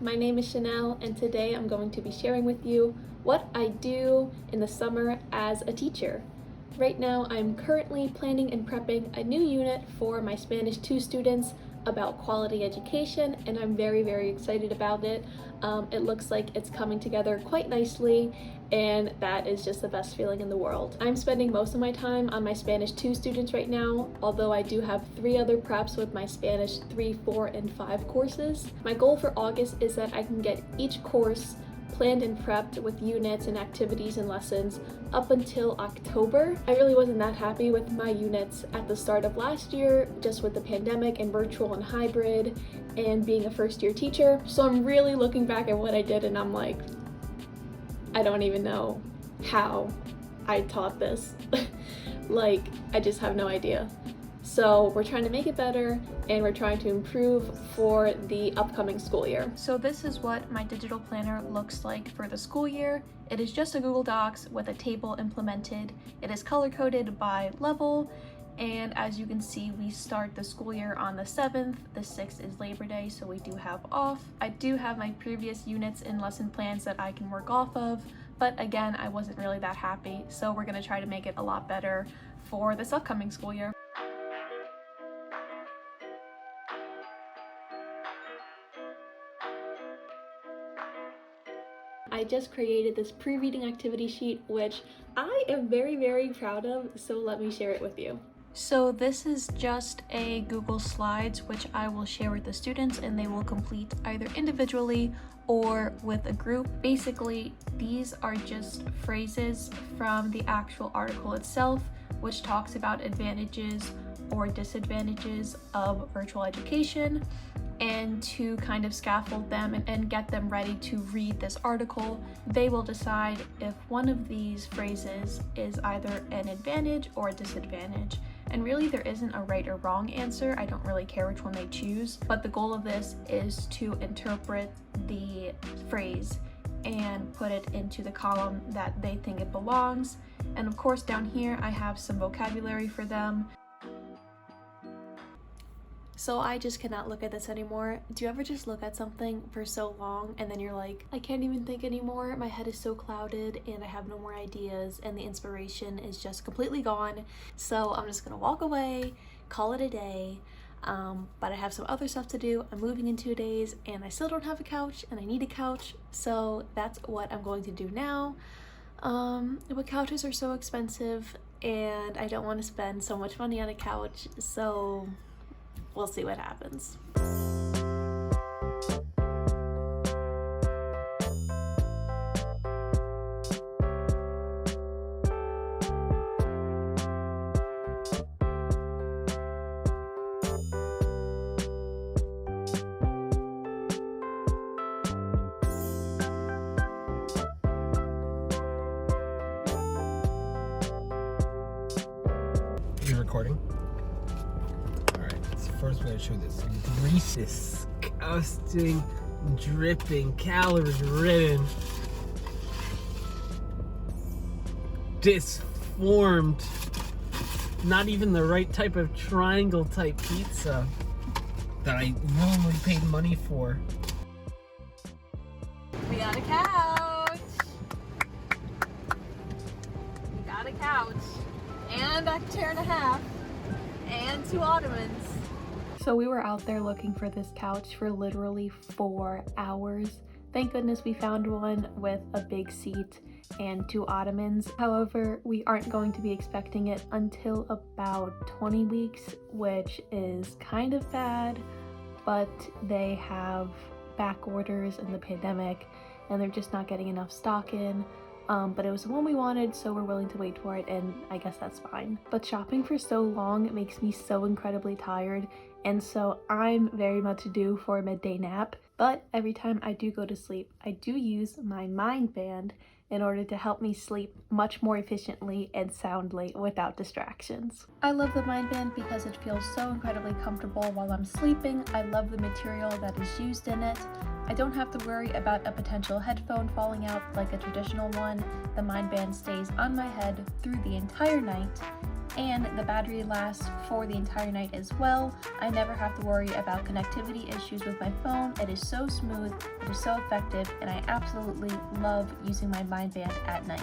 my name is Chanel, and today I'm going to be sharing with you what I do in the summer as a teacher. Right now, I'm currently planning and prepping a new unit for my Spanish 2 students about quality education, and I'm very excited about it. It looks like it's coming together quite nicely, and that is just the best feeling in the world. I'm spending most of my time on my Spanish 2 students right now, although I do have 3 other preps with my Spanish 3, 4, and 5 courses. My goal for August is that I can get each course planned and prepped with units and activities and lessons up until October. I really wasn't that happy with my units at the start of last year, just with the pandemic and virtual and hybrid and being a first-year teacher. So I'm really looking back at what I did and I'm like, I don't even know how I taught this. Like, I just have no idea. So we're trying to make it better and we're trying to improve for the upcoming school year. So this is what my digital planner looks like for the school year. It is just a Google Docs with a table implemented. It is color-coded by level, and as you can see, we start the school year on the 7th. The 6th is Labor Day, so we do have off. I do have my previous units and lesson plans that I can work off of, but again, I wasn't really that happy, so we're gonna try to make it a lot better for this upcoming school year. I just created this pre-reading activity sheet, which I am very proud of, so let me share it with you. So this is just a Google Slides, which I will share with the students and they will complete either individually or with a group. Basically, these are just phrases from the actual article itself, which talks about advantages or disadvantages of virtual education, and to kind of scaffold them and get them ready to read this article. They will decide if one of these phrases is either an advantage or a disadvantage. And really there isn't a right or wrong answer. I don't really care which one they choose, but the goal of this is to interpret the phrase and put it into the column that they think it belongs. And of course down here I have some vocabulary for them. So I just cannot look at this anymore. Do you ever just look at something for so long and then you're like, I can't even think anymore, my head is so clouded and I have no more ideas and the inspiration is just completely gone. So I'm just gonna walk away, call it a day, but I have some other stuff to do. I'm moving in 2 days and I still don't have a couch and I need a couch, so that's what I'm going to do now. But couches are so expensive and I don't want to spend so much money on a couch, so we'll see what happens. You're recording? First, we're going to show this greasy, disgusting, dripping, calorie-ridden, disformed, not even the right type of triangle type pizza that I normally paid money for. We got a couch! We got a couch, and a chair and a half, and 2 ottomans. So we were out there looking for this couch for literally 4 hours. Thank goodness we found one with a big seat and 2 ottomans. However, we aren't going to be expecting it until about 20 weeks, which is kind of bad, but they have back orders in the pandemic and they're just not getting enough stock in. But it was the one we wanted, so we're willing to wait for it, and I guess that's fine. But shopping for so long makes me so incredibly tired, and so I'm very much due for a midday nap. But every time I do go to sleep, I do use my Mindband in order to help me sleep much more efficiently and soundly without distractions. I love the Mindband because it feels so incredibly comfortable while I'm sleeping. I love the material that is used in it. I don't have to worry about a potential headphone falling out like a traditional one. The Mindband stays on my head through the entire night, and the battery lasts for the entire night as well. I never have to worry about connectivity issues with my phone. It is so smooth, it is so effective, and I absolutely love using my Mindband at night.